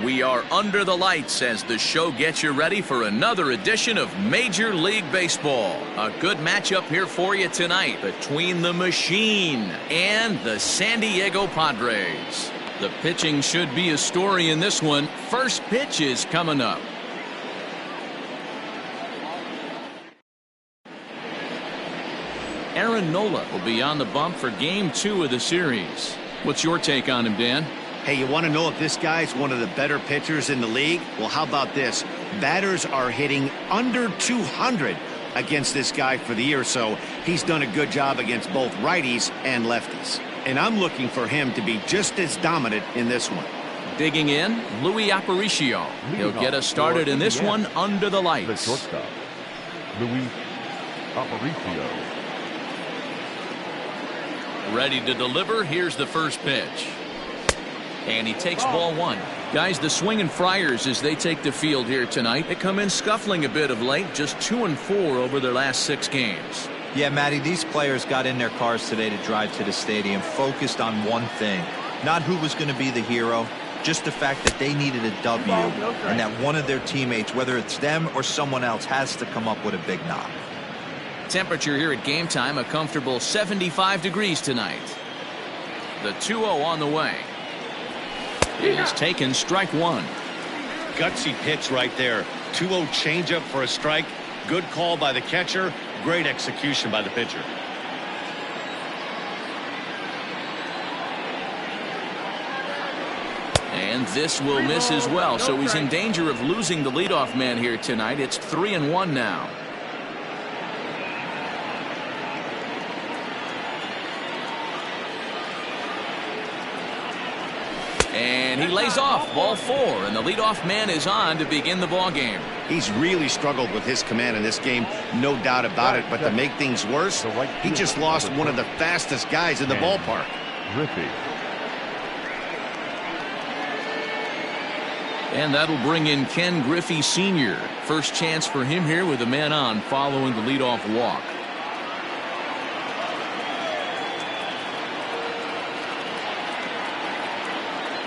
We are under the lights as the show gets you ready for another edition of Major League Baseball. A good matchup here for you tonight between the Machine and the San Diego Padres. The pitching should be a story in this one. First pitch is coming up. Aaron Nola will be on the bump for Game 2 of the series. What's your take on him, Dan? Hey, you want to know if this guy's one of the better pitchers in the league? Well, how about this? Batters are hitting under 200 against this guy for the year, so he's done a good job against both righties and lefties. And I'm looking for him to be just as dominant in this one. Digging in, Willie Aparicio. He'll get us started in this one under the lights. The shortstop, Willie Aparicio. Ready to deliver. Here's the first pitch. And he takes ball one. Guys, the Swinging Friars, as they take the field here tonight, they come in scuffling a bit of late, just 2-4 over their last 6 games. Yeah, Matty, these players got in their cars today to drive to the stadium, focused on one thing. Not who was going to be the hero, just the fact that they needed a W, and that one of their teammates, whether it's them or someone else, has to come up with a big knock. Temperature here at game time, a comfortable 75 degrees tonight. The 2-0 on the way. It is taken, strike one. Gutsy pitch right there. 2-0 changeup for a strike. Good call by the catcher. Great execution by the pitcher. And this will miss as well, so he's in danger of losing the leadoff man here tonight. It's 3-1 now. And he lays off, ball 4, and the leadoff man is on to begin the ball game. He's really struggled with his command in this game, no doubt about it. But to make things worse, he just lost one of the fastest guys in the ballpark. Griffey. And that'll bring in Ken Griffey Sr. First chance for him here with a man on following the leadoff walk.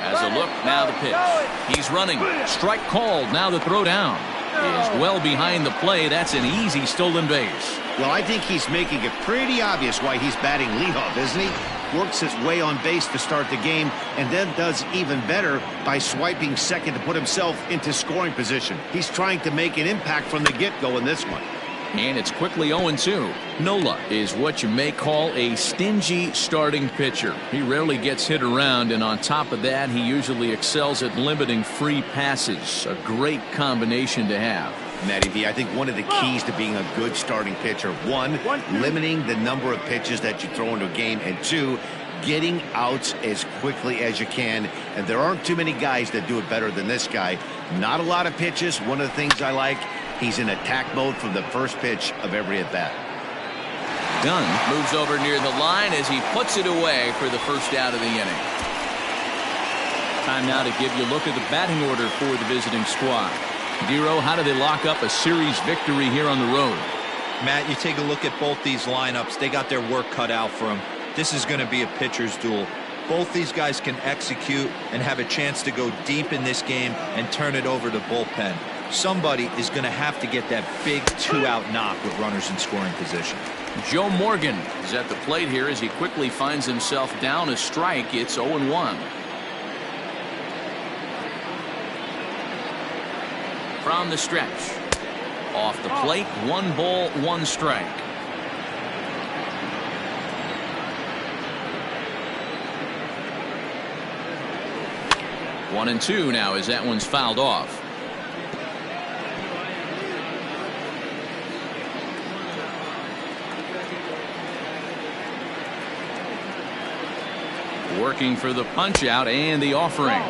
As a look, now the pitch. He's running. Strike called. Now the throw down is well behind the play. That's an easy stolen base. Well, I think he's making it pretty obvious why he's batting leadoff, isn't he? Works his way on base to start the game, and then does even better by swiping second to put himself into scoring position. He's trying to make an impact from the get-go in this one. And it's quickly 0-2. Nola is what you may call a stingy starting pitcher. He rarely gets hit around, and on top of that, he usually excels at limiting free passes. A great combination to have. Matty V, I think one of the keys to being a good starting pitcher, one, limiting the number of pitches that you throw into a game, and 2, getting outs as quickly as you can. And there aren't too many guys that do it better than this guy. Not a lot of pitches. One of the things I like, he's in attack mode from the first pitch of every at-bat. Dunn moves over near the line as he puts it away for the first out of the inning. Time now to give you a look at the batting order for the visiting squad. Dero, how do they lock up a series victory here on the road? Matt, you take a look at both these lineups. They got their work cut out for them. This is going to be a pitcher's duel. Both these guys can execute and have a chance to go deep in this game and turn it over to bullpen. Somebody is going to have to get that big 2-out knock with runners in scoring position. Joe Morgan is at the plate here as he quickly finds himself down a strike. It's 0-1. From the stretch. Off the plate, 1 ball, 1 strike. One and 2 now as that one's fouled off. Working for the punch out and the offering.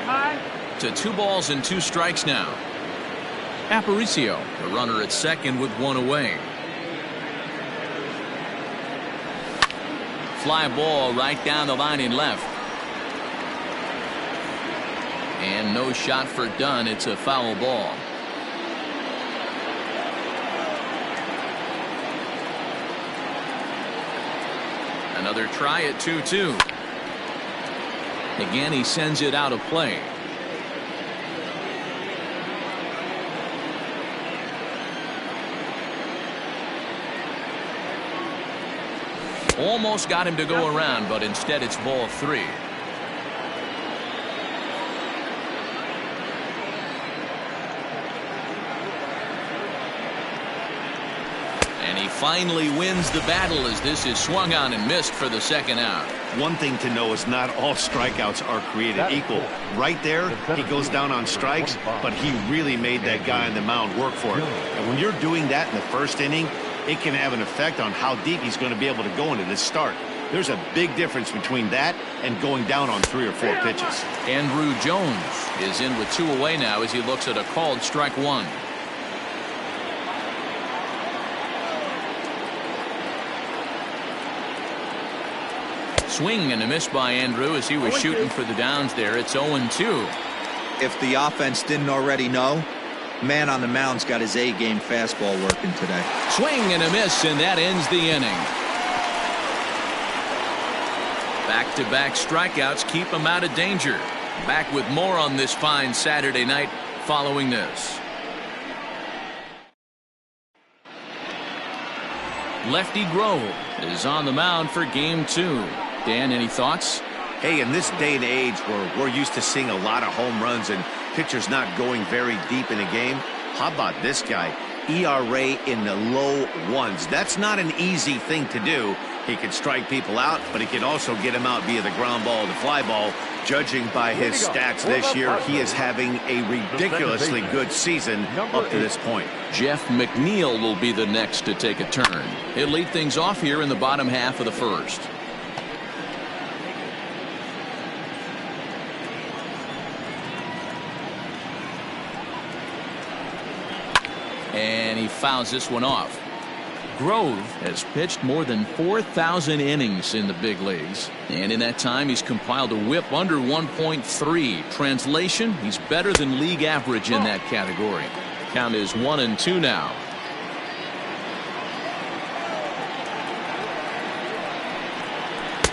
To 2 balls and 2 strikes now. Aparicio, the runner at second with 1 away. Fly ball right down the line in left. And no shot for Dunn. It's a foul ball. Another try at 2-2. Again, he sends it out of play. Almost got him to go around, but instead it's ball 3. And he finally wins the battle as this is swung on and missed for the second out. One thing to know is not all strikeouts are created equal. Right there, he goes down on strikes, but he really made that guy on the mound work for it. And when you're doing that in the first inning, it can have an effect on how deep he's going to be able to go into this start. There's a big difference between that and going down on 3 or 4 pitches. Andrew Jones is in with 2 away now as he looks at a called strike 1. Swing and a miss by Andrew as he was shooting for the downs there. It's 0-2. If the offense didn't already know, man on the mound's got his A-game fastball working today. Swing and a miss, and that ends the inning. Back-to-back strikeouts keep him out of danger. Back with more on this fine Saturday night following this. Lefty Grove is on the mound for game 2. Dan, any thoughts? Hey, in this day and age where we're used to seeing a lot of home runs and pitchers not going very deep in a game, how about this guy? ERA in the low 1s. That's not an easy thing to do. He can strike people out, but he can also get them out via the ground ball, the fly ball. Judging by his stats this year, he is having a ridiculously good season up to this point. Jeff McNeal will be the next to take a turn. He'll lead things off here in the bottom half of the first. And he fouls this one off. Grove has pitched more than 4,000 innings in the big leagues. And in that time, he's compiled a whip under 1.3. Translation, he's better than league average in that category. Count is 1-2 now.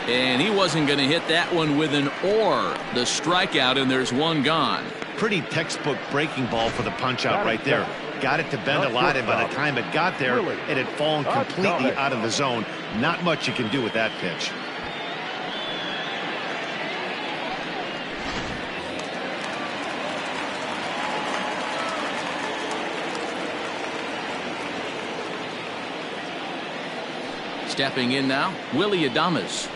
And he wasn't going to hit that one with an or. The strikeout, and there's one gone. Pretty textbook breaking ball for the punch out right there. Got it to bend a lot, and by the time it got there, it had fallen completely out of the zone. Not much you can do with that pitch. Stepping in now, Willie Adams.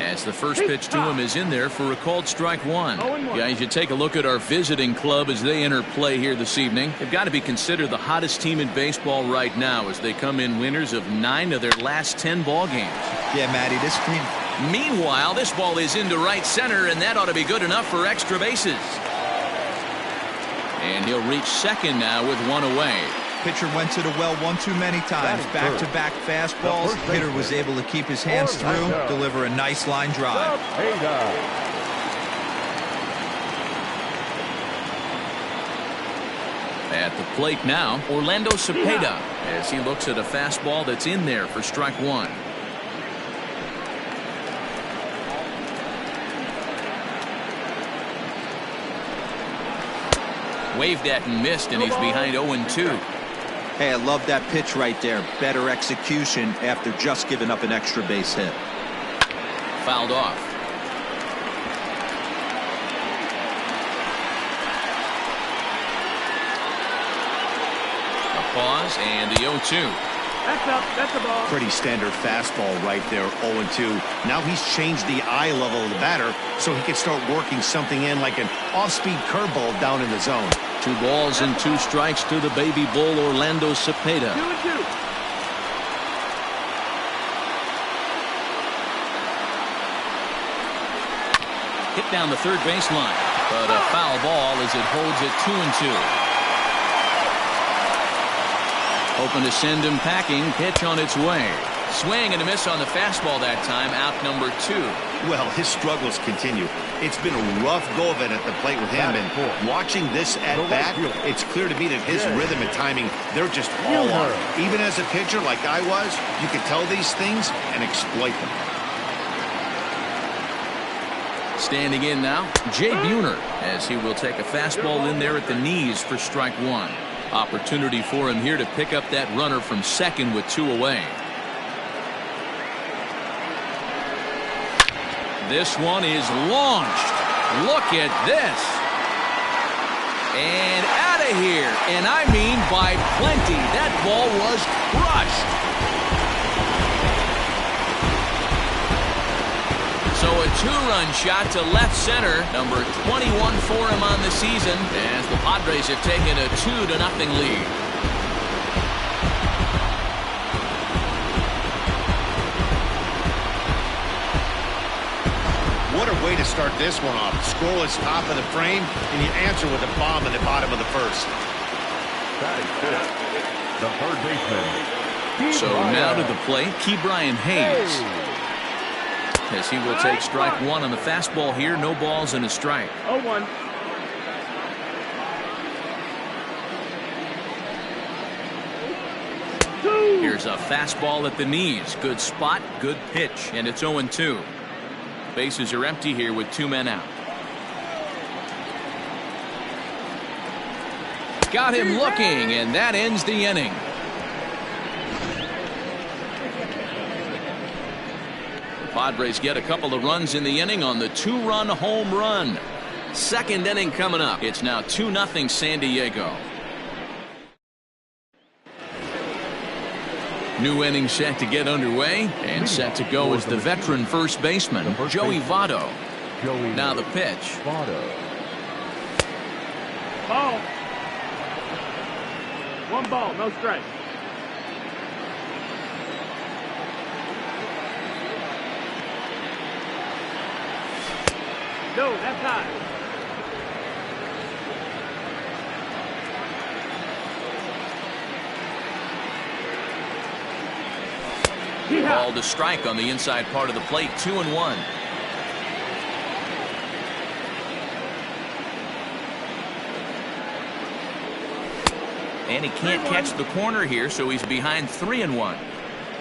As the first pitch to him is in there for a called strike 1. Guys, you take a look at our visiting club as they enter play here this evening. They've got to be considered the hottest team in baseball right now as they come in winners of 9 of their last 10 ball games. Yeah, Matty, this team. Meanwhile, this ball is into right center, and that ought to be good enough for extra bases. And he'll reach second now with 1 away. Pitcher went to the well one too many times. Back-to-back fastballs. Hitter was able to keep his hands through, deliver a nice line drive. At the plate now, Orlando Cepeda, as he looks at a fastball that's in there for strike 1. Waved at and missed, and he's behind 0-2. Hey, I love that pitch right there. Better execution after just giving up an extra base hit. Fouled off. A pause and the 0-2. That's a ball. Pretty standard fastball right there, 0-2. Now he's changed the eye level of the batter so he can start working something in like an off-speed curveball down in the zone. 2 balls and 2 strikes to the baby bull, Orlando Cepeda. 2-2. Hit down the third baseline, but a foul ball as it holds it 2-2. Hoping to send him packing. Pitch on its way. Swing and a miss on the fastball that time. Out number 2. Well, his struggles continue. It's been a rough go of it at the plate with him, and watching this at bat, it's clear to me that his rhythm and timing, they're just all off. Even as a pitcher like I was, you could tell these things and exploit them. Standing in now, Jay Buhner, as he will take a fastball in there at the knees for strike 1. Opportunity for him here to pick up that runner from second with 2 away. This one is launched. Look at this. And out of here. And I mean by plenty. That ball was crushed. So a two-run shot to left center. Number 21 for him on the season as the Padres have taken a 2-0 lead. What a way to start this one off. Scoreless top of the frame, and you answer with a bomb in the bottom of the first. That is good. The third baseman. So now to the plate, Ke'Bryan Hayes. As he will take strike one on the fastball here. No balls and a strike. 0-1. Here's a fastball at the knees. Good spot, good pitch, and it's 0-2. Bases are empty here with 2 men out. Got him looking, and that ends the inning. Padres get a couple of runs in the inning on the 2-run home run. Second inning coming up. It's now 2-0 San Diego. New inning set to get underway, and set to go is the veteran first baseman, Joey Votto. Now the pitch. Ball. 1 ball, no strike. No, that's high. Ball to strike on the inside part of the plate. 2-1. And he can't catch the corner here, so he's behind 3-1.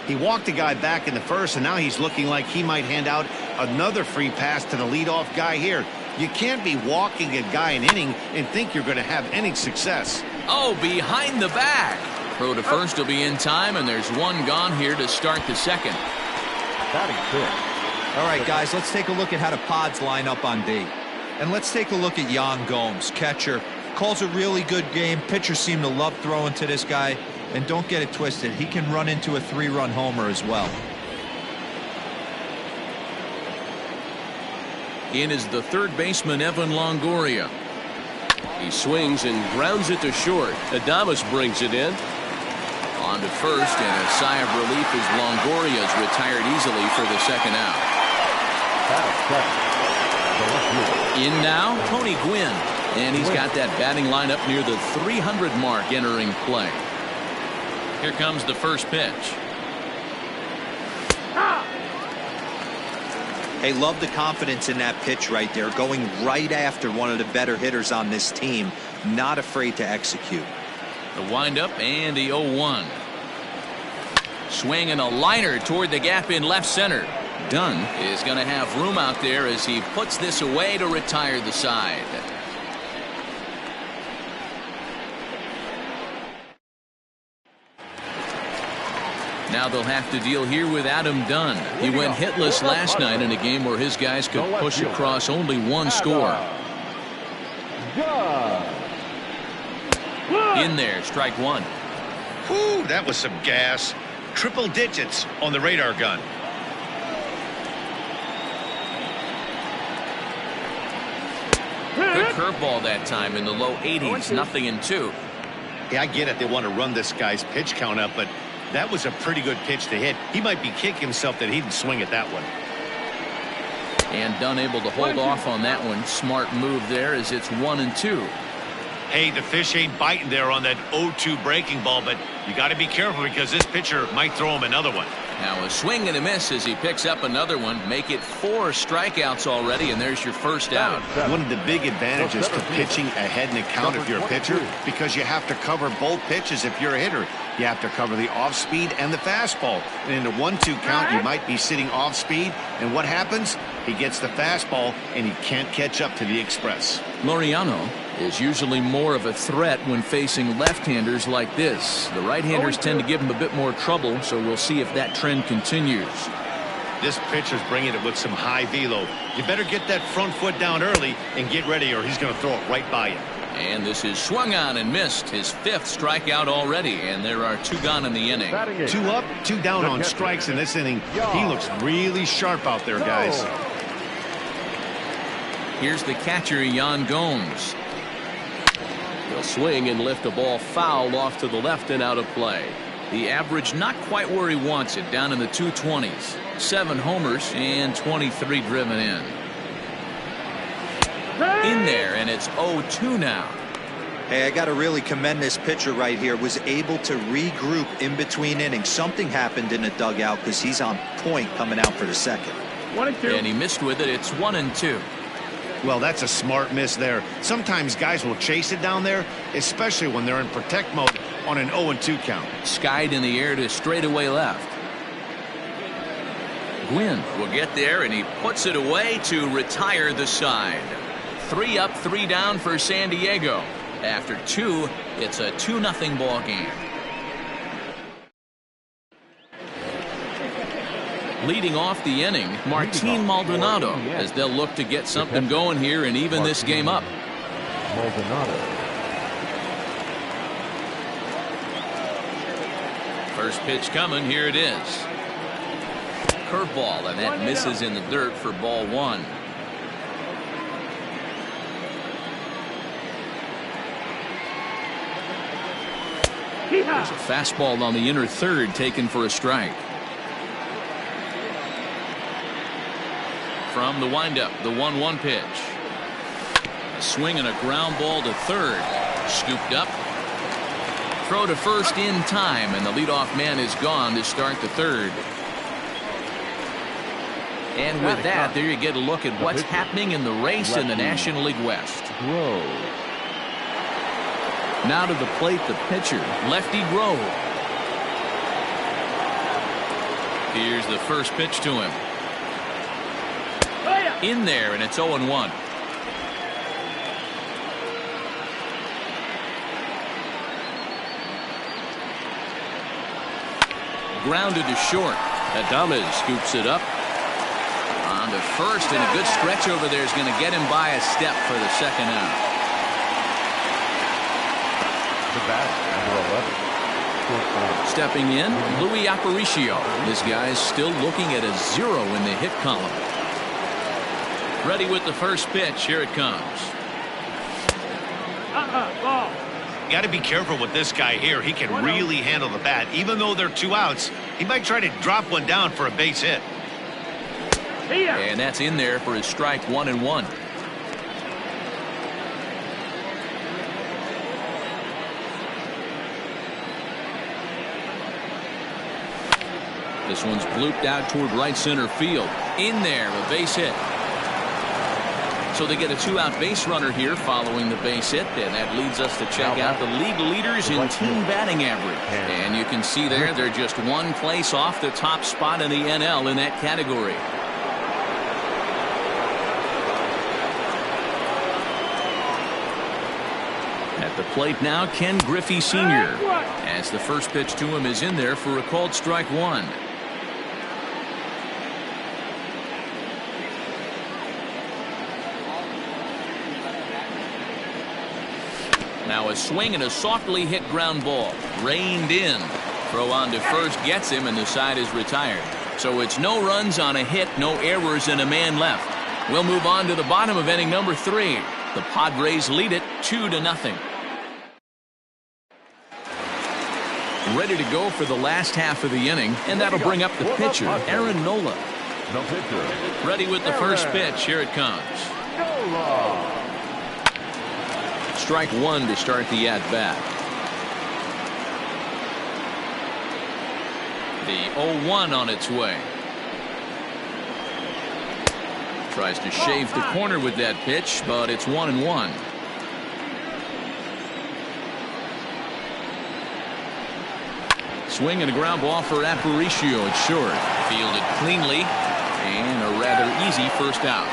He walked a guy back in the first, and now he's looking like he might hand out another free pass to the leadoff guy here. You can't be walking a guy an inning and think you're going to have any success. Oh, behind the back. Throw to first will be in time, and there's one gone here to start the second. That is good. All right, guys, let's take a look at how the Pods line up on D. And let's take a look at Gomes, catcher. Calls a really good game. Pitchers seem to love throwing to this guy. And don't get it twisted, he can run into a 3-run homer as well. In is the third baseman, Evan Longoria. He swings and grounds it to short. Adams brings it in. On to first, and a sigh of relief as Longoria is retired easily for the second out. In now, Tony Gwynn. And he's got that batting lineup near the 300 mark entering play. Here comes the first pitch. Hey, love the confidence in that pitch right there. Going right after one of the better hitters on this team. Not afraid to execute. The windup and the 0-1. Swing and a liner toward the gap in left center. Dunn is going to have room out there as he puts this away to retire the side. Now they'll have to deal here with Adam Dunn. He went hitless last night in a game where his guys could push across only one score. In there, strike one. Whew, that was some gas. Triple digits on the radar gun. Good curveball that time in the low 80s, 0-2. Yeah, I get it. They want to run this guy's pitch count up, but that was a pretty good pitch to hit. He might be kicking himself that he didn't swing at that one. And Dunn able to hold off on that one. Smart move there as it's 1-2. Hey, the fish ain't biting there on that 0-2 breaking ball, but you got to be careful because this pitcher might throw him another one. Now a swing and a miss as he picks up another one. Make it 4 strikeouts already, and there's your first out. One of the big advantages to pitching ahead in the count if you're a pitcher, because you have to cover both pitches if you're a hitter. You have to cover the off speed and the fastball. And in a 1-2 count, you might be sitting off speed, and what happens? He gets the fastball, and he can't catch up to the express. Laureano is usually more of a threat when facing left-handers like this. The right-handers tend to give him a bit more trouble, so we'll see if that trend continues. This pitcher's bringing it with some high velo. You better get that front foot down early and get ready, or he's going to throw it right by you. And this is swung on and missed. His 5th strikeout already, and there are 2 gone in the inning. 2 up, 2 down on strikes in this inning. He looks really sharp out there, guys. Here's the catcher, Gomes. He'll swing and lift a ball foul off to the left and out of play. The average not quite where he wants it, down in the 220s. 7 homers and 23 driven in. In there, and it's 0-2 now. Hey, I got to really commend this pitcher right here. Was able to regroup in between innings. Something happened in the dugout because he's on point coming out for the second. 1-2. And he missed with it. It's 1-2. Well, that's a smart miss there. Sometimes guys will chase it down there, especially when they're in protect mode on an 0-2 count. Skied in the air to straightaway left. Gwynn will get there, and he puts it away to retire the side. 3 up, 3 down for San Diego. After 2, it's a 2-0 ball game. Leading off the inning, Martin Maldonado, as they'll look to get something going here and even this game up. First pitch coming, here it is. Curveball, and that misses in the dirt for ball 1. There's a fastball on the inner third taken for a strike. From the windup, the 1-1 pitch. A swing and a ground ball to third. Scooped up. Throw to first in time, and the leadoff man is gone to start the third. And with that, there you get a look at what's happening in the race in the National League West. Now to the plate, the pitcher, Lefty Grove. Here's the first pitch to him. In there, and it's 0-1. Grounded to short. Adams scoops it up. On to first, and a good stretch over there is going to get him by a step for the second out. Stepping in, Willie Aparicio. This guy's still looking at a 0 in the hit column. Ready with the first pitch. Here it comes. Ball. Got to be careful with this guy here. He can really handle the bat. Even though they're 2 outs, he might try to drop one down for a base hit. And that's in there for his strike 1-1. This one's blooped out toward right center field. In there, a base hit. So they get a 2-out base runner here following the base hit, and that leads us to check out the league leaders in team batting average. And you can see there, they're just 1 place off the top spot in the NL in that category. At the plate now, Ken Griffey Sr. as the first pitch to him is in there for a called strike 1. Now a swing and a softly hit ground ball. Reined in. Throw on to first gets him, and the side is retired. So it's no runs on a hit, no errors, and a man left. We'll move on to the bottom of inning number 3. The Padres lead it 2-0. Ready to go for the last half of the inning, and that'll bring up the pitcher, Nola. Ready with the first pitch. Here it comes. Strike 1 to start the at-bat. The 0-1 on its way. Tries to shave the corner with that pitch, but it's 1-1. Swing and a ground ball for Aparicio. It's short. Fielded cleanly, and a rather easy first out.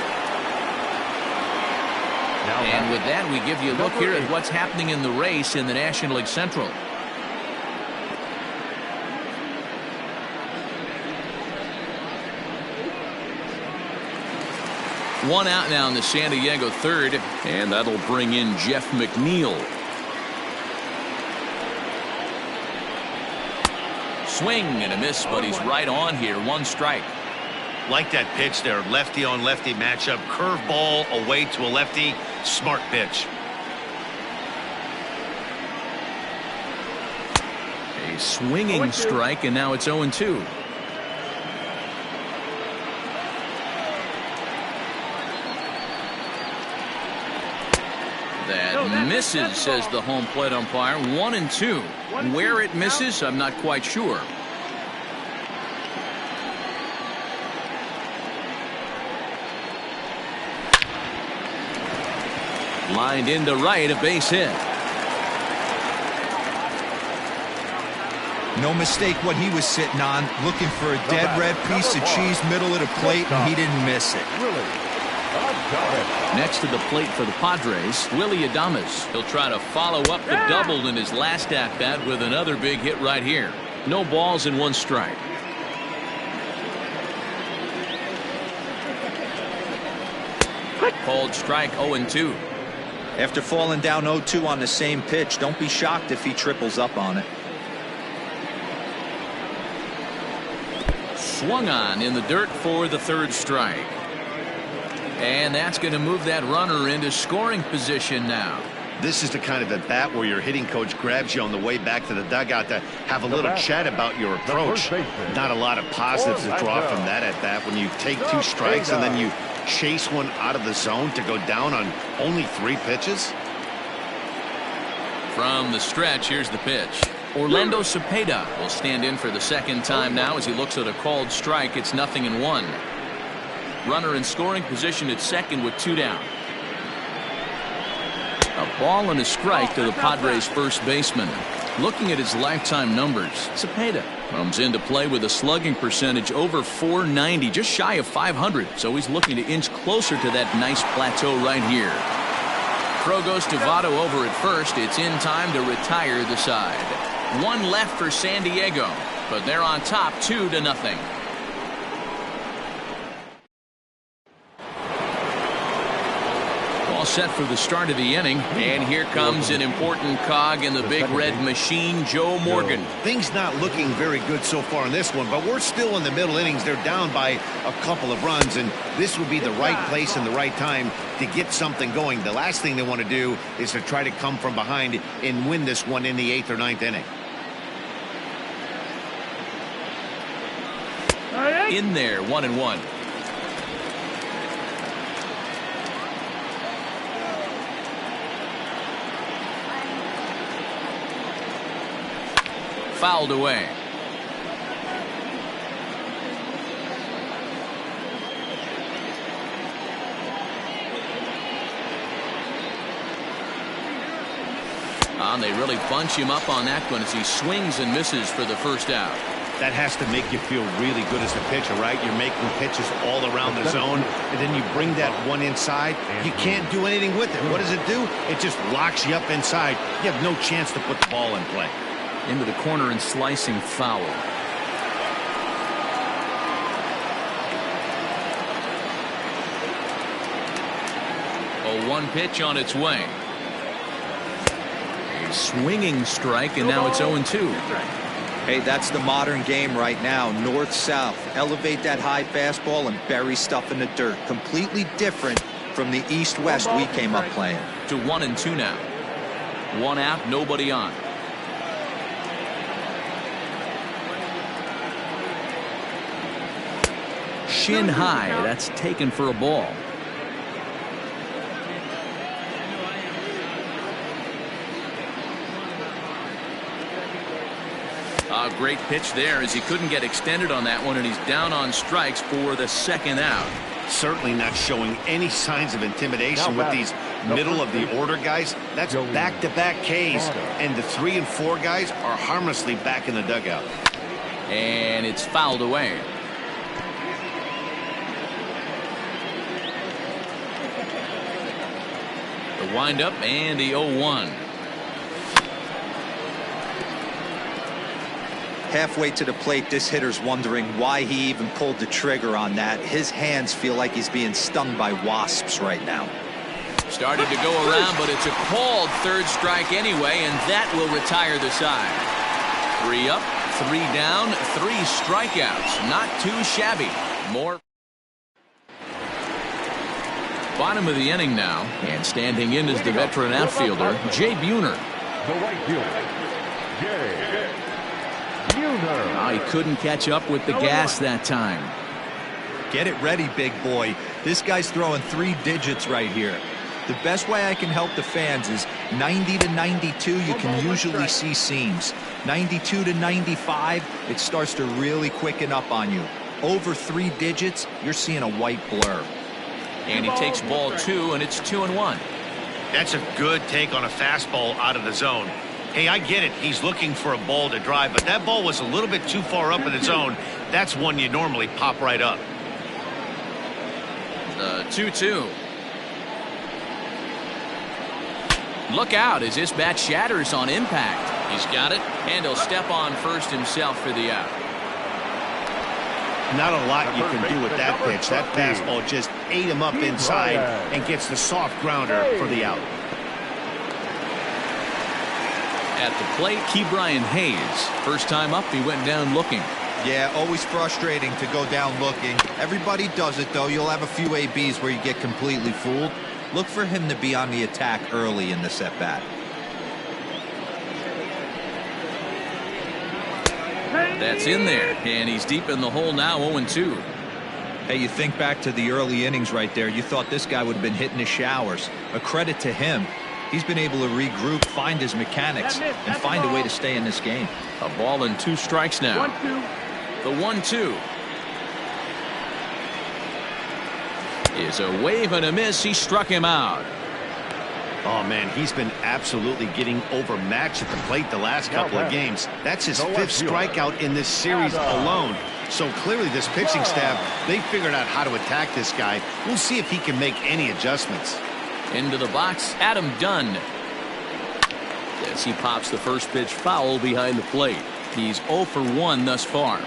And with that, we give you a look here at what's happening in the race in the National League Central. One out now in the San Diego third, and that'll bring in Jeff McNeal. Swing and a miss, but he's right on here. One strike. Like that pitch there. Lefty on lefty matchup. Curveball away to a lefty. Smart pitch. A swinging strike, and now it's 0-2. That misses, says the home plate umpire. 1-2. Where it misses, I'm not quite sure. Lined into right, a base hit. No mistake what he was sitting on, looking for a dead red piece of cheese middle of the plate, and he didn't miss it. Next to the plate for the Padres, Willie Adams. He'll try to follow up the double in his last at-bat with another big hit right here. No balls and one strike. Called strike, 0-2. After falling down 0-2 on the same pitch, don't be shocked if he triples up on it. Swung on in the dirt for the third strike. And that's going to move that runner into scoring position now. This is the kind of at bat where your hitting coach grabs you on the way back to the dugout to have a little chat about your approach. Not a lot of positives to draw from that at bat when you take two strikes and then you chase one out of the zone to go down on only 3 pitches. From the stretch, here's the pitch. Orlando Cepeda will stand in for the second time now as he looks at a called strike. It's 0-1. Runner in scoring position at second with 2 down. A ball and a strike to the Padres first baseman. Looking at his lifetime numbers, Cepeda comes into play with a slugging percentage over .490, just shy of .500. So he's looking to inch closer to that nice plateau right here. Throw goes to Votto over at first. It's in time to retire the side. One left for San Diego, but they're on top 2-0. All set for the start of the inning, and here comes an important cog in the big red machine, Joe Morgan. Things not looking very good so far in this one, but we're still in the middle innings. They're down by a couple of runs, and this would be the right place and the right time to get something going. The last thing they want to do is to try to come from behind and win this one in the 8th or 9th inning. In there, 1-1. Fouled away. They really bunch him up on that one as he swings and misses for the first out. That has to make you feel really good as a pitcher, right? You're making pitches all around the zone, and then you bring that one inside. You can't do anything with it. What does it do? It just locks you up inside. You have no chance to put the ball in play. Into the corner and slicing foul. A 1 pitch on its way. A swinging strike, and now it's 0-2. Hey, that's the modern game right now. North-south. Elevate that high fastball and bury stuff in the dirt. Completely different from the east-west we came up playing. To 1-2 now. One out, nobody on. Shin high, that's taken for a ball. A great pitch there as he couldn't get extended on that one, and he's down on strikes for the second out. Certainly not showing any signs of intimidation with these middle of the order guys. That's back-to-back Ks, and the 3 and 4 guys are harmlessly back in the dugout. And it's fouled away. The windup and the 0-1. Halfway to the plate, this hitter's wondering why he even pulled the trigger on that. His hands feel like he's being stung by wasps right now. Started to go around, but it's a called third strike anyway, and that will retire the side. 3 up, 3 down, 3 strikeouts. Not too shabby. More. Bottom of the inning now, and standing in is the veteran outfielder, Jay Buhner. The right fielder, Jay Buhner. Oh, he couldn't catch up with the gas that time. Get it ready, big boy. This guy's throwing 3 digits right here. The best way I can help the fans is 90 to 92, you can usually see seams. 92 to 95, it starts to really quicken up on you. Over 3 digits, you're seeing a white blur. And he takes ball 2, and it's 2-1. That's a good take on a fastball out of the zone. Hey, I get it. He's looking for a ball to drive, but that ball was a little bit too far up in the zone. That's one you normally pop right up. 2-2. Look out as this bat shatters on impact. He's got it, and he'll step on first himself for the out. Not a lot you can do with that pitch. That fastball just ate him up inside and gets the soft grounder for the out. At the plate, Ke'Bryan Hayes. First time up, he went down looking. Yeah, always frustrating to go down looking. Everybody does it, though. You'll have a few ABs where you get completely fooled. Look for him to be on the attack early in this at-bat. That's in there, and he's deep in the hole now, 0-2. Hey, you think back to the early innings right there. You thought this guy would have been hitting the showers. A credit to him. He's been able to regroup, find his mechanics, and find a way to stay in this game. A ball and 2 strikes now. 1-2. The 1-2 is a wave and a miss. He struck him out. Oh, man, he's been absolutely getting overmatched at the plate the last couple of games. That's his 5th strikeout in this series alone. So clearly this pitching staff, they figured out how to attack this guy. We'll see if he can make any adjustments. Into the box, Adam Dunn. As he pops the first pitch foul behind the plate. He's 0 for 1 thus far.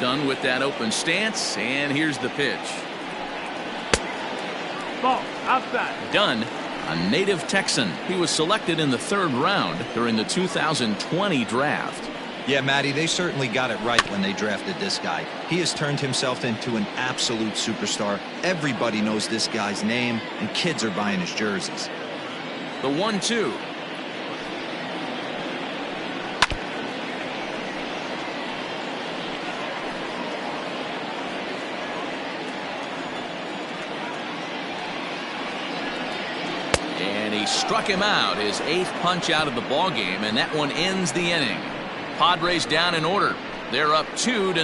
Dunn with that open stance, and here's the pitch. Ball outside. Dunn, a native Texan. He was selected in the 3rd round during the 2020 draft. Yeah, Matty, they certainly got it right when they drafted this guy. He has turned himself into an absolute superstar. Everybody knows this guy's name, and kids are buying his jerseys. The 1-2. And he struck him out, his 8th punch out of the ball game, and that one ends the inning. Padres down in order. They're up 2-0.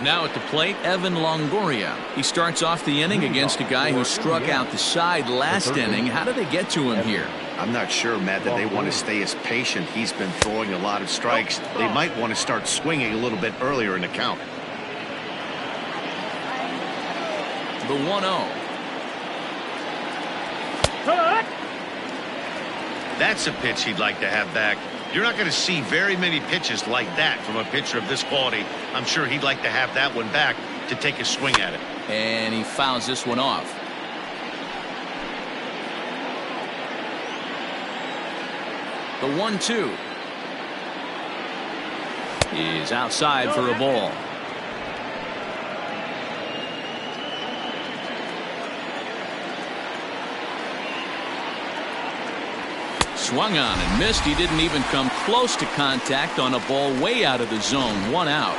Now at the plate, Evan Longoria. He starts off the inning against a guy who struck out the side last inning. How did they get to him here? I'm not sure, Matt, that they want to stay as patient. He's been throwing a lot of strikes. They might want to start swinging a little bit earlier in the count. The 1-0. That's a pitch he'd like to have back. You're not going to see very many pitches like that from a pitcher of this quality. I'm sure he'd like to have that one back to take a swing at it. And he fouls this one off. The 1-2 is outside for a ball. Swung on and missed. He didn't even come close to contact on a ball way out of the zone. 1 out.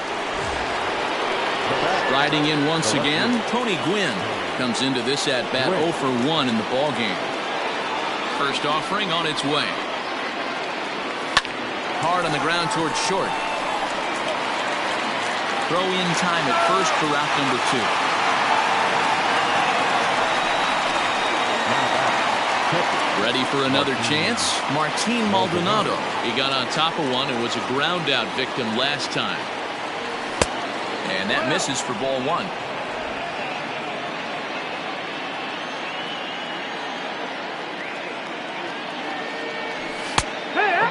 Riding in once again, Tony Gwynn comes into this at bat 0 for 1 in the ball game. First offering on its way. Hard on the ground towards short. Throw in time at first for route number 2. Ready for another chance? Martin Maldonado. He got on top of one and was a ground out victim last time. And that misses for ball 1.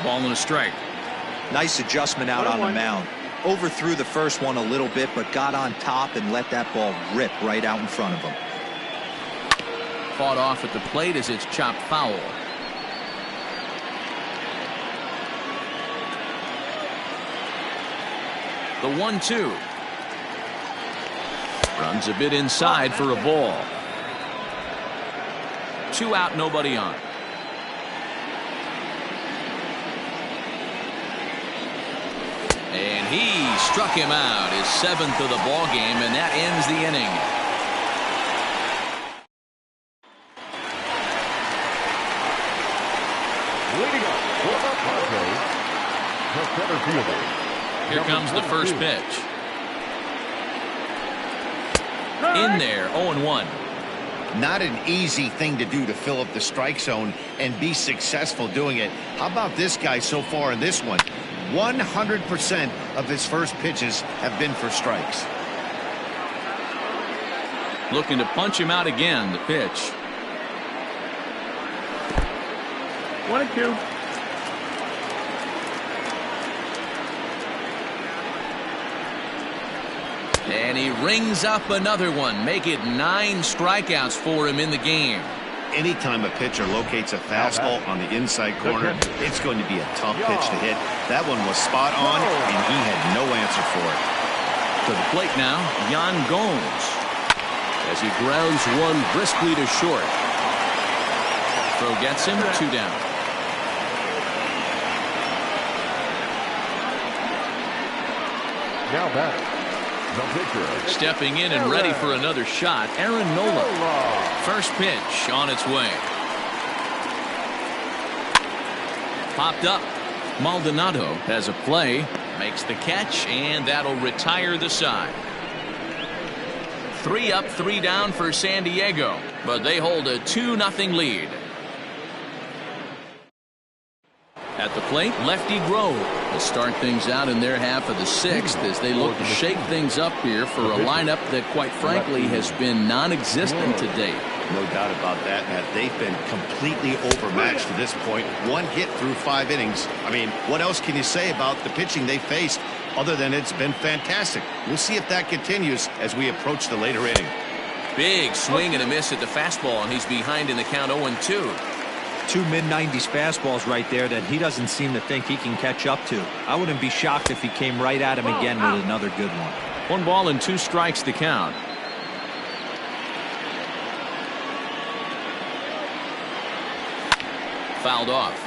Ball and a strike. Nice adjustment out on the mound. Overthrew the first one a little bit, but got on top and let that ball rip right out in front of him. Fought off at the plate as it's chopped foul. The 1-2. Runs a bit inside for a ball. 2 out, nobody on. And he struck him out, his 7th of the ball game, and that ends the inning. Leading up for the Padres, the center fielder. Here comes the first pitch. In there, 0-1. Not an easy thing to do to fill up the strike zone and be successful doing it. How about this guy so far in this one? 100% of his first pitches have been for strikes. Looking to punch him out again, the pitch. 1-2. And he rings up another one. Make it 9 strikeouts for him in the game. Anytime a pitcher locates a fastball on the inside corner, it's going to be a tough pitch to hit. That one was spot on, and he had no answer for it. To the plate now, Gomes. As he grounds one briskly to short. Throw gets him, 2 down. Now back, the pitcher. Stepping in and ready for another shot, Nola. First pitch on its way. Popped up. Maldonado has a play, makes the catch, and that'll retire the side. 3 up, 3 down for San Diego, but they hold a 2-0 lead. At the plate, Lefty Grove will start things out in their half of the 6th as they look to shake things up here for a lineup that, quite frankly, has been non-existent to date. No doubt about that, Matt. They've been completely overmatched to this point. 1 hit through 5 innings. I mean, what else can you say about the pitching they faced other than it's been fantastic? We'll see if that continues as we approach the later inning. Big swing and a miss at the fastball, and he's behind in the count 0-2. 2 mid-90s fastballs right there that he doesn't seem to think he can catch up to. I wouldn't be shocked if he came right at him again with another good one. 1 ball and 2 strikes to count. Fouled off.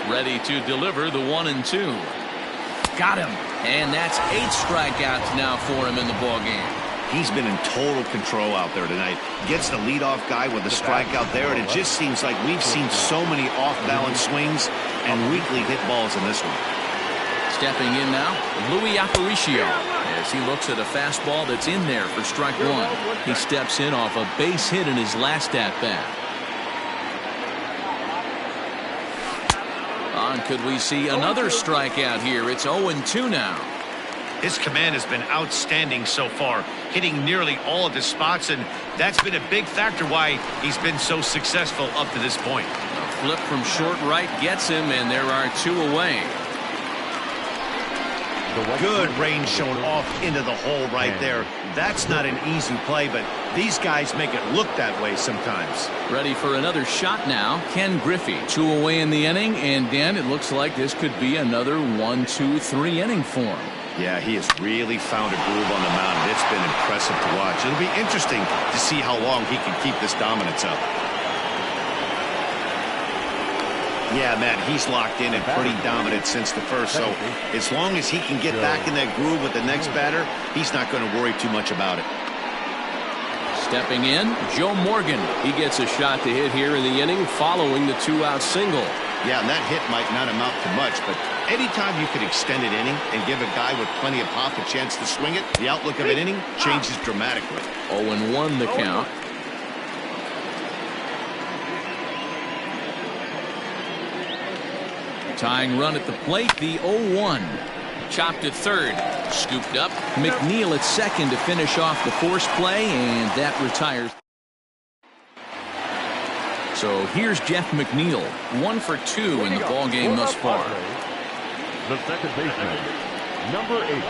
Ready to deliver the 1-2. Got him. And that's 8 strikeouts now for him in the ballgame. He's been in total control out there tonight. Gets the leadoff guy with a strikeout there, and it just seems like we've seen so many off-balance swings and weakly hit balls in this one. Stepping in now, Willie Aparicio, as he looks at a fastball that's in there for strike 1. He steps in off a base hit in his last at-bat. Could we see another strikeout here? It's 0-2 now. His command has been outstanding so far, hitting nearly all of his spots, and that's been a big factor why he's been so successful up to this point. A flip from short right gets him, and there are 2 away. Good range shown off into the hole right there. That's not an easy play, but these guys make it look that way sometimes. Ready for another shot now. Ken Griffey, 2 away in the inning, and Dan, it looks like this could be another 1-2-3 inning for him. Yeah, he has really found a groove on the mound, and it's been impressive to watch. It'll be interesting to see how long he can keep this dominance up. Yeah, Matt, he's locked in and pretty dominant since the first, so as long as he can get back in that groove with the next batter, he's not going to worry too much about it. Stepping in, Joe Morgan. He gets a shot to hit here in the inning following the 2-out single. Yeah, and that hit might not amount to much, but anytime you can extend an inning and give a guy with plenty of pop a chance to swing it, the outlook of an inning changes dramatically. 0-1 the count. Tying run at the plate, the 0-1. Chopped at third. Scooped up. Mcneal at second to finish off the force play, and that retires. So here's Jeff McNeal, 1 for 2 in the ball game thus far. The second baseman, number 8.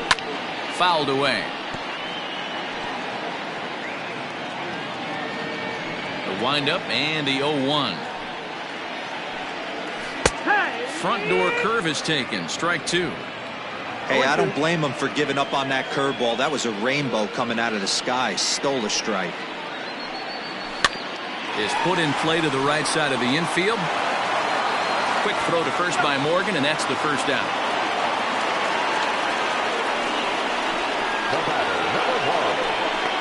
Fouled away. The windup and the 0-1. Front door curve is taken. Strike 2. Hey, I don't blame him for giving up on that curveball. That was a rainbow coming out of the sky. Stole a strike. Is put in play to the right side of the infield. Quick throw to first by Morgan, and that's the first out. The batter, number 1.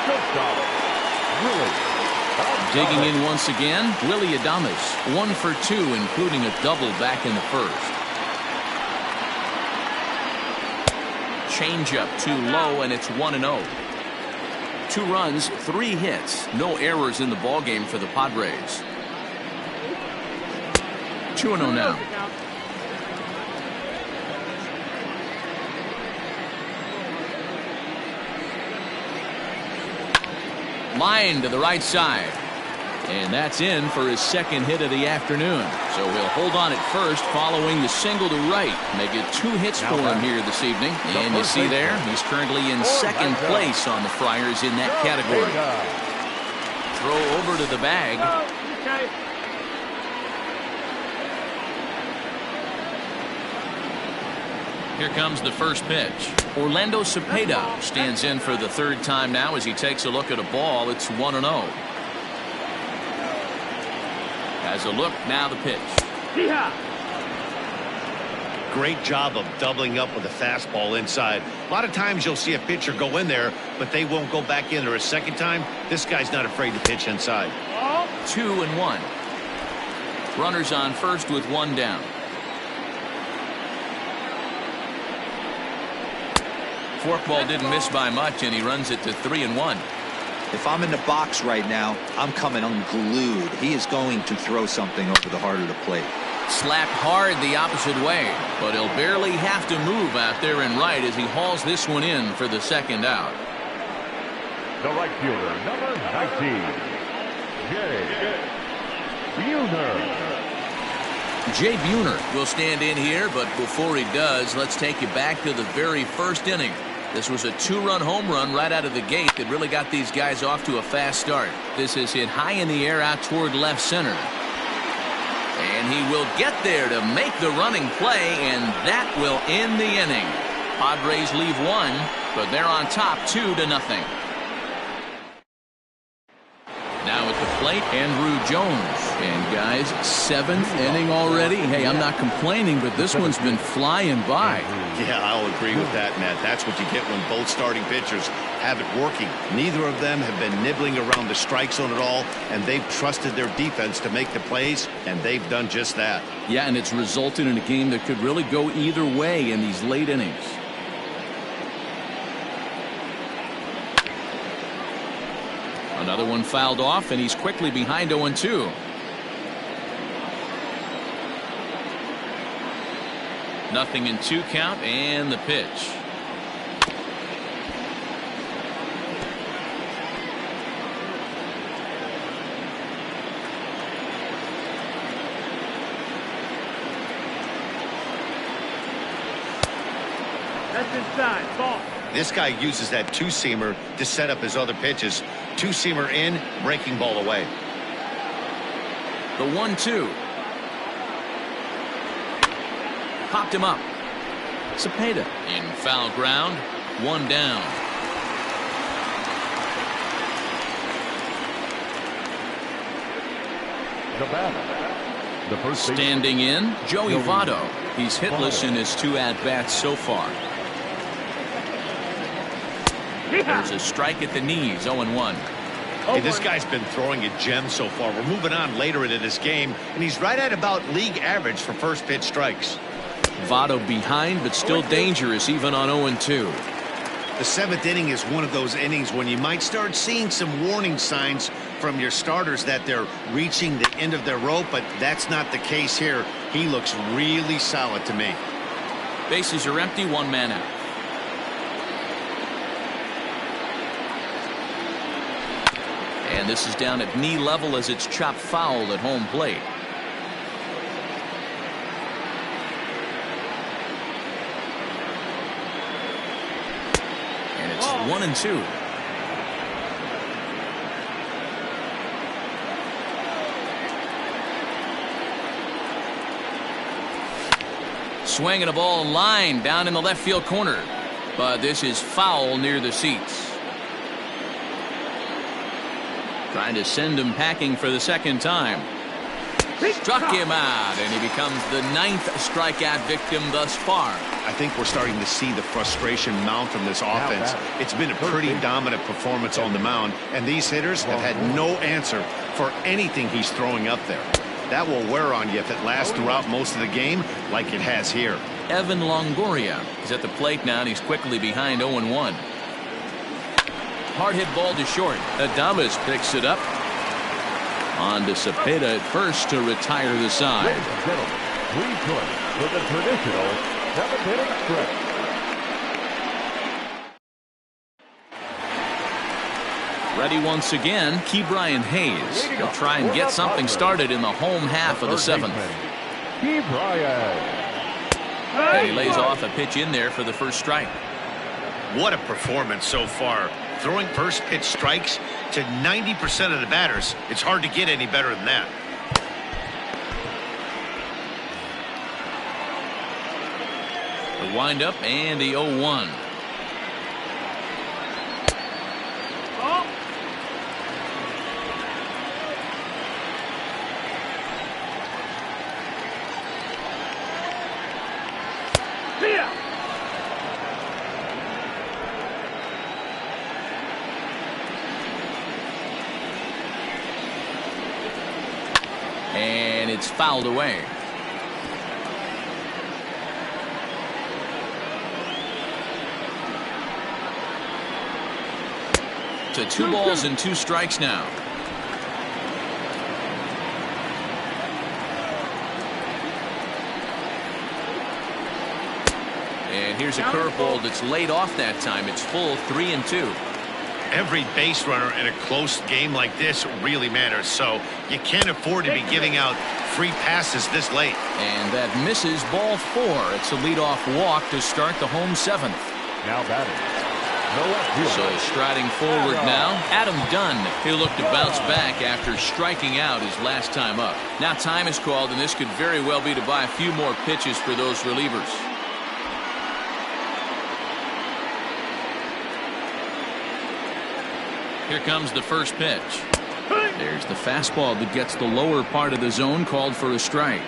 Shortstop, Willie Adams. Digging in once again, Willie Adams, 1 for 2, including a double back in the first. Changeup too low, and it's 1-0. 2 runs, 3 hits, no errors in the ballgame for the Padres. 2-0 now. Line to the right side. And that's in for his second hit of the afternoon. So he'll hold on at first following the single to right. Make it 2 hits for him here this evening. And you see there, he's currently in second place on the Friars in that category. Throw over to the bag. Here comes the first pitch. Orlando Cepeda stands in for the 3rd time now as he takes a look at a ball. It's 1-0. Has a look, now the pitch. Great job of doubling up with a fastball inside. A lot of times you'll see a pitcher go in there, but they won't go back in there a second time. This guy's not afraid to pitch inside. 2-1. Runners on first with 1 down. Forkball didn't miss by much, and he runs it to 3-1. If I'm in the box right now, I'm coming unglued. He is going to throw something over the heart of the plate. Slapped hard the opposite way, but he'll barely have to move out there in right as he hauls this one in for the second out. The right fielder, number 19, Jay Buhner will stand in here, but before he does, let's take you back to the very first inning. This was a 2-run home run right out of the gate that really got these guys off to a fast start. This is hit high in the air out toward left center. And he will get there to make the running play, and that will end the inning. Padres leave 1, but they're on top 2-0. Now at the plate, Andrew Jones. And guys, 7th inning already. Hey, I'm not complaining, but this one's been flying by. Yeah, I'll agree with that, Matt. That's what you get when both starting pitchers have it working. Neither of them have been nibbling around the strike zone at all, and they've trusted their defense to make the plays, and they've done just that. Yeah, and it's resulted in a game that could really go either way in these late innings. Another one fouled off, and he's quickly behind 0-2. Nothing in 2 count, and the pitch. That's inside. Ball. This guy uses that 2-seamer to set up his other pitches. 2-seamer in, breaking ball away. The 1-2. Popped him up. Cepeda in foul ground. 1 down. The batter, the first Standing in, Joey Votto. He's hitless in his 2 at-bats so far. There's a strike at the knees, 0-1. Hey, this guy's been throwing a gem so far. We're moving on later into this game, and he's right at about league average for first pitch strikes. Votto behind, but still dangerous even on 0-2. The 7th inning is one of those innings when you might start seeing some warning signs from your starters that they're reaching the end of their rope, but that's not the case here. He looks really solid to me. Bases are empty, 1 man out. And this is down at knee level as it's chopped foul at home plate. And it's 1-2. Swinging a ball line down in the left field corner. But this is foul near the seats. Trying to send him packing for the second time. Struck him out, and he becomes the 9th strikeout victim thus far. I think we're starting to see the frustration mount on this offense. It's been a pretty dominant performance on the mound, and these hitters have had no answer for anything he's throwing up there. That will wear on you if it lasts throughout most of the game like it has here. Evan Longoria is at the plate now, and he's quickly behind 0-1. Hard hit ball to short. Adams picks it up. On to Cepeda at first to retire the side. Ladies and gentlemen, please join us for the traditional 7th-inning stretch. Ready once again, Ke'Bryan Hayes will try and get something started in the home half of the 7th. Ke'Bryan. And he lays off a pitch in there for the first strike. What a performance so far. Throwing first pitch strikes to 90% of the batters. It's hard to get any better than that. The windup and the 0-1. And it's fouled away. To 2 balls and 2 strikes now. And here's a curveball that's laid off that time. It's full 3-2. Every base runner in a close game like this really matters, so you can't afford to be giving out free passes this late. And that misses ball 4. It's a leadoff walk to start the home 7th. Now batting. Nola. So striding forward now, Adam Dunn. He'll look to bounce back after striking out his last time up. Now time is called, and this could very well be to buy a few more pitches for those relievers. Here comes the first pitch. There's the fastball that gets the lower part of the zone, called for a strike.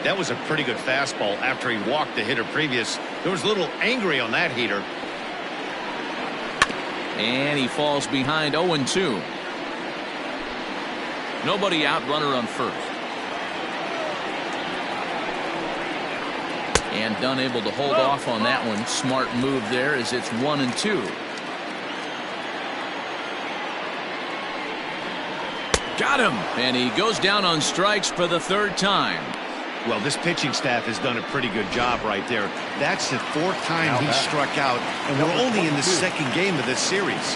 That was a pretty good fastball after he walked the hitter previous. There was a little angry on that heater. And he falls behind 0-2. Nobody out, runner on first. And Dunn able to hold off on that one. Smart move there as it's 1-2. Got him, and he goes down on strikes for the 3rd time. Well, this pitching staff has done a pretty good job right there. That's the 4th time he struck out, and we're only in the 2nd game of this series.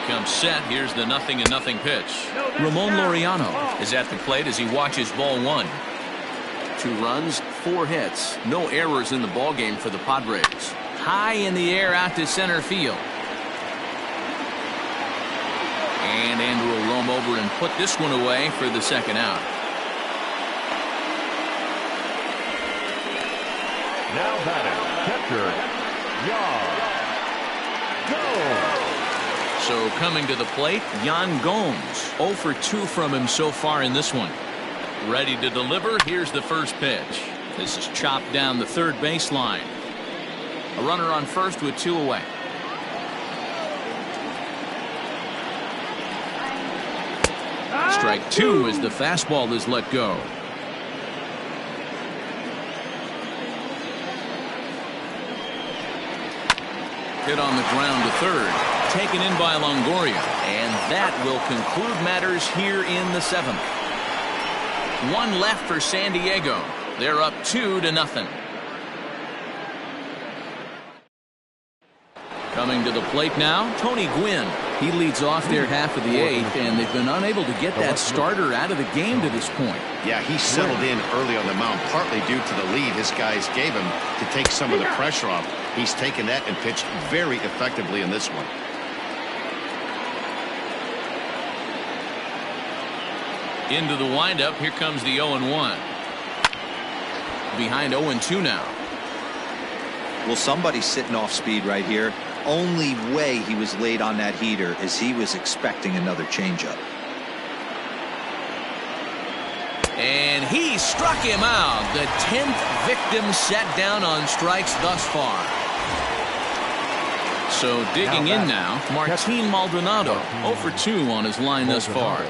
Comes set. Here's the 0-0 pitch. Ramon Laureano is at the plate as he watches ball 1. 2 runs, 4 hits, no errors in the ballgame for the Padres. High in the air out to center field. And Andrew will roam over and put this one away for the 2nd out. Now batting, catcher, Gomes. So coming to the plate, Yan Gomes. 0 for 2 from him so far in this one. Ready to deliver. Here's the first pitch. This is chopped down the 3rd baseline. A runner on first with 2 away. Strike 2 as the fastball is let go. Hit on the ground to 3rd. Taken in by Longoria. And that will conclude matters here in the 7th. 1 left for San Diego. They're up 2-0. Coming to the plate now, Tony Gwynn. He leads off their half of the eighth, and they've been unable to get that starter out of the game to this point. Yeah, he settled in early on the mound, partly due to the lead his guys gave him to take some of the pressure off. He's taken that and pitched very effectively in this one. Into the windup, here comes the 0-1. Behind 0-2 now. Well, somebody's sitting off speed right here. Only way he was late on that heater is he was expecting another changeup. And he struck him out. The 10th victim set down on strikes thus far. So digging in now, Martin Maldonado, 0 for 2 on his line thus far.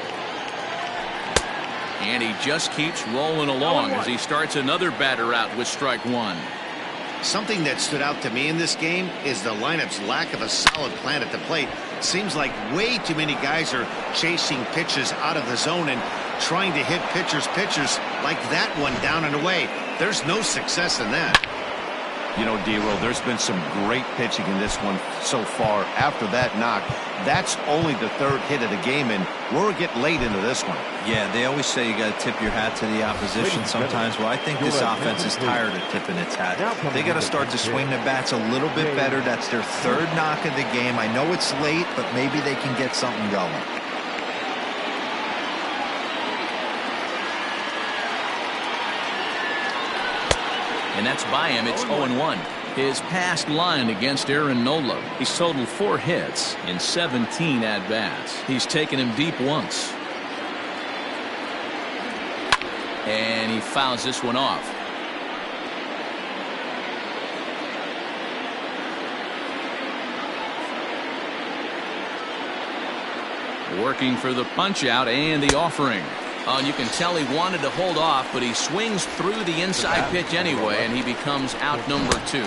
And he just keeps rolling along as he starts another batter out with strike one. Something that stood out to me in this game is the lineup's lack of a solid plan at the plate. Seems like way too many guys are chasing pitches out of the zone and trying to hit pitchers like that one down and away. There's no success in that. You know, D-Roll, there's been some great pitching in this one so far. After that knock, that's only the third hit of the game, and we're getting late into this one. Yeah, they always say you got to tip your hat to the opposition sometimes. Well, I think this offense is tired of tipping its hat. They got to start to swing the bats a little bit better. That's their third knock of the game. I know it's late, but maybe they can get something going. And that's by him. It's 0-1. His past line against Aaron Nola. He's totaled 4 hits in 17 at-bats. He's taken him deep once. And he fouls this one off. Working for the punch out and the offering. You can tell he wanted to hold off, but he swings through the inside pitch anyway, and he becomes out number 2.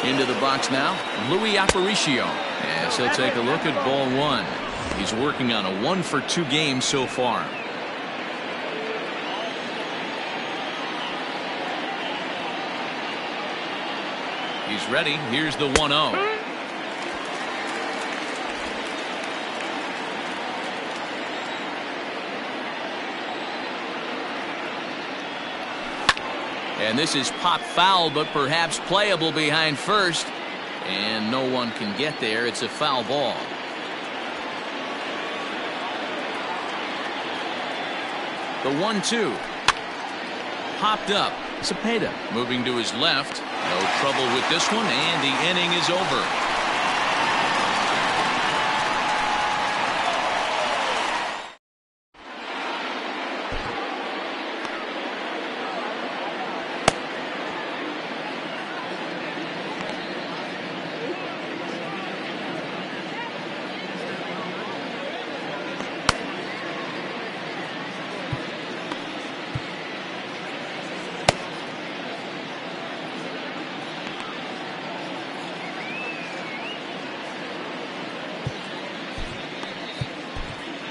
Into the box now, Willie Aparicio. As he'll take a look at ball 1. He's working on a 1-for-2 game so far. He's ready. Here's the 1-0. And this is pop foul, but perhaps playable behind first. And no one can get there. It's a foul ball. The 1-2. Popped up. Cepeda moving to his left. No trouble with this one, and the inning is over.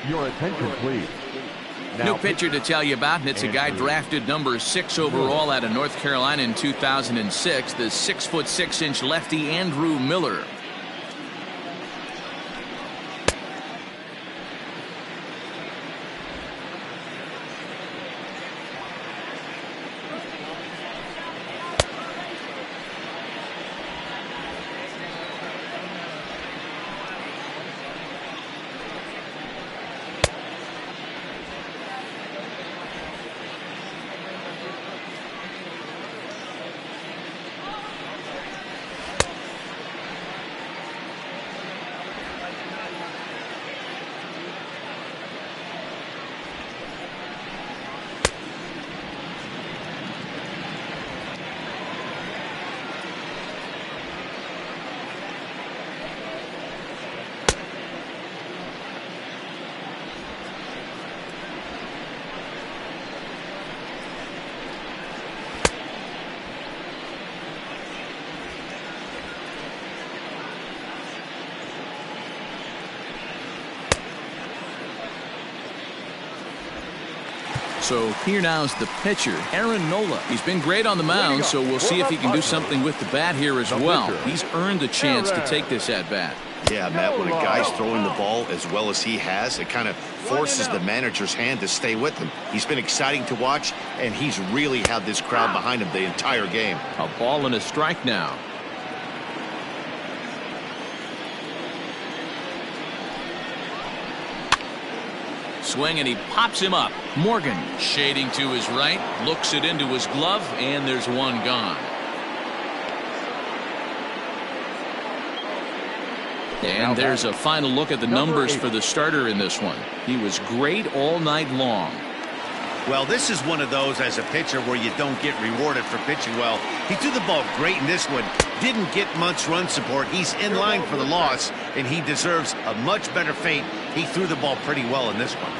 Your attention, please. New pitcher to tell you about, and it's a guy drafted number 6 overall out of North Carolina in 2006, the 6'6" lefty Andrew Miller. So here now is the pitcher, Nola. He's been great on the mound, so we'll see if he can do something with the bat here as well. He's earned a chance to take this at bat. Yeah, Matt, when a guy's throwing the ball as well as he has, it kind of forces the manager's hand to stay with him. He's been exciting to watch, and he's really had this crowd behind him the entire game. A ball and a strike now. Swing, and he pops him up. Morgan shading to his right, looks it into his glove, and there's one gone. And there's a final look at the numbers for the starter in this one. He was great all night long. Well, this is one of those as a pitcher where you don't get rewarded for pitching well. He threw the ball great in this one. Didn't get much run support. He's in line for the loss, and he deserves a much better fate. He threw the ball pretty well in this one.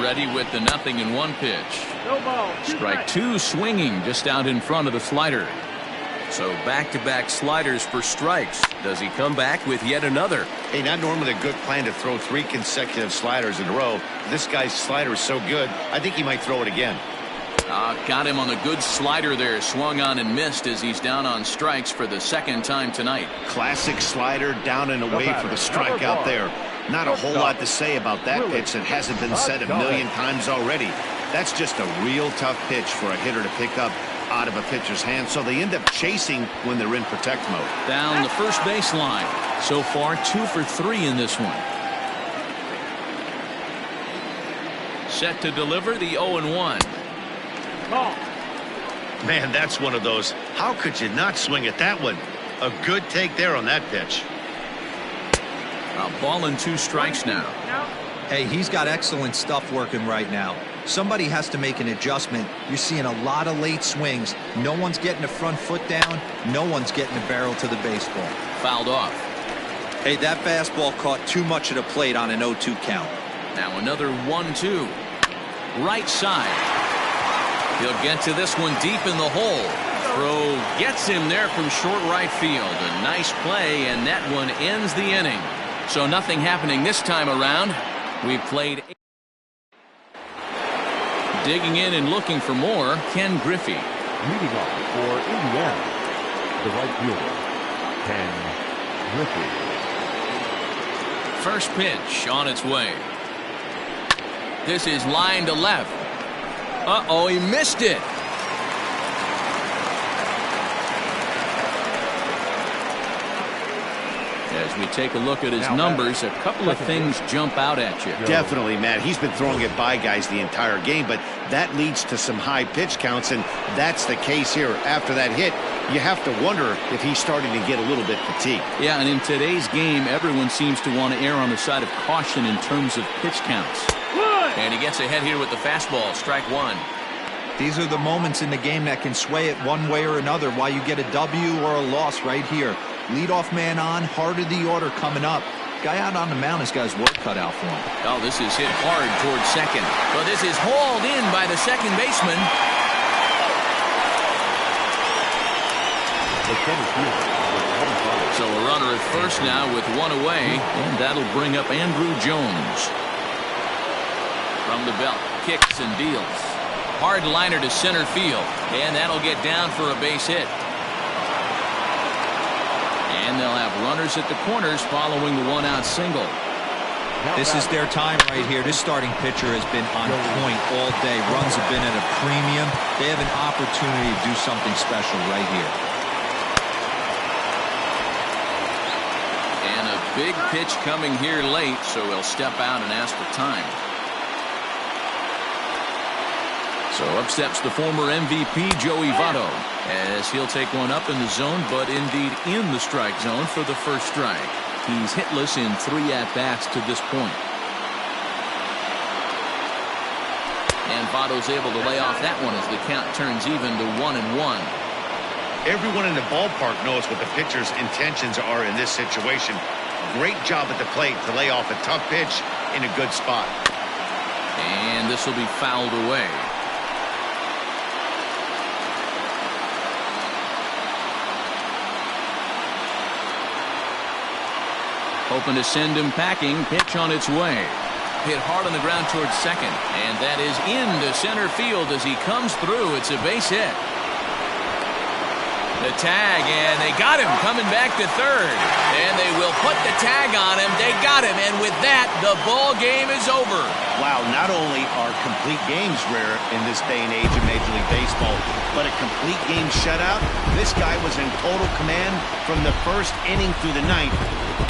Ready with the 0-1 pitch. No ball. Strike two, swinging just out in front of the slider. So back-to-back sliders for strikes. Does he come back with yet another? Hey, not normally a good plan to throw 3 consecutive sliders in a row. This guy's slider is so good, I think he might throw it again. Got him on a good slider there. Swung on and missed as he's down on strikes for the second time tonight. Classic slider down and away for the strike out there. Not a whole lot to say about that pitch that hasn't been said a million times already. That's just a real tough pitch for a hitter to pick up out of a pitcher's hand, so they end up chasing when they're in protect mode. Down the first baseline. So far 2 for 3 in this one. Set to deliver the 0-1. Ball. Man, that's one of those. How could you not swing at that one? A good take there on that pitch. A ball and 2 strikes now. Hey, he's got excellent stuff working right now. Somebody has to make an adjustment. You're seeing a lot of late swings. No one's getting the front foot down. No one's getting the barrel to the baseball. Fouled off. Hey, that fastball caught too much of the plate on an 0-2 count. Now another 1-2. Right side. He'll get to this one deep in the hole. Throw gets him there from short right field. A nice play, and that one ends the inning. So nothing happening this time around. We've played. Digging in and looking for more, Ken Griffey. Leading off for Indiana, the right fielder, Ken Griffey. First pitch on its way. This is line to left. Uh-oh, he missed it. As we take a look at his numbers, a couple of things jump out at you. Definitely, Matt. He's been throwing it by guys the entire game, but that leads to some high pitch counts, and that's the case here. After that hit, you have to wonder if he's starting to get a little bit fatigued. Yeah, and in today's game, everyone seems to want to err on the side of caution in terms of pitch counts. And he gets ahead here with the fastball. Strike one. These are the moments in the game that can sway it one way or another, why you get a W or a loss right here. Leadoff man on, heart of the order coming up. Guy out on the mound has got his work cut out for him. Oh, this is hit hard towards second. But this is hauled in by the second baseman. So a runner at first now with one away, and that'll bring up Andrew Jones. From the belt, kicks and deals. Hard liner to center field, and that'll get down for a base hit. And they'll have runners at the corners following the one-out single. This is their time right here. This starting pitcher has been on point all day. Runs have been at a premium. They have an opportunity to do something special right here. And a big pitch coming here late, so he'll step out and ask for time. So up steps the former MVP Joey Votto as he'll take one up in the zone, but indeed in the strike zone for the first strike. He's hitless in 3 at-bats to this point. And Votto's able to lay off that one as the count turns even to 1-1. Everyone in the ballpark knows what the pitcher's intentions are in this situation. Great job at the plate to lay off a tough pitch in a good spot. And this will be fouled away. Hoping to send him packing. Pitch on its way. hit hard on the ground towards second. And that is into center field as he comes through. It's a base hit. The tag, and they got him coming back to third. And they will put the tag on him. They got him, and with that, the ball game is over. Wow, not only are complete games rare in this day and age of Major League Baseball, but a complete game shutout. This guy was in total command from the first inning through the ninth.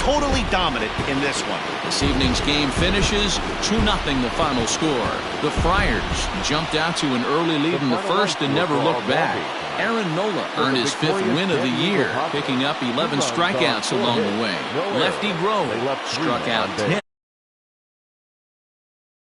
Totally dominant in this one. This evening's game finishes 2-0 the final score. The Friars jumped out to an early lead in the first and never looked back. Aaron Nola earned his 5th win of the year, picking up 11 strikeouts along the way. Lefty Grove struck out 10.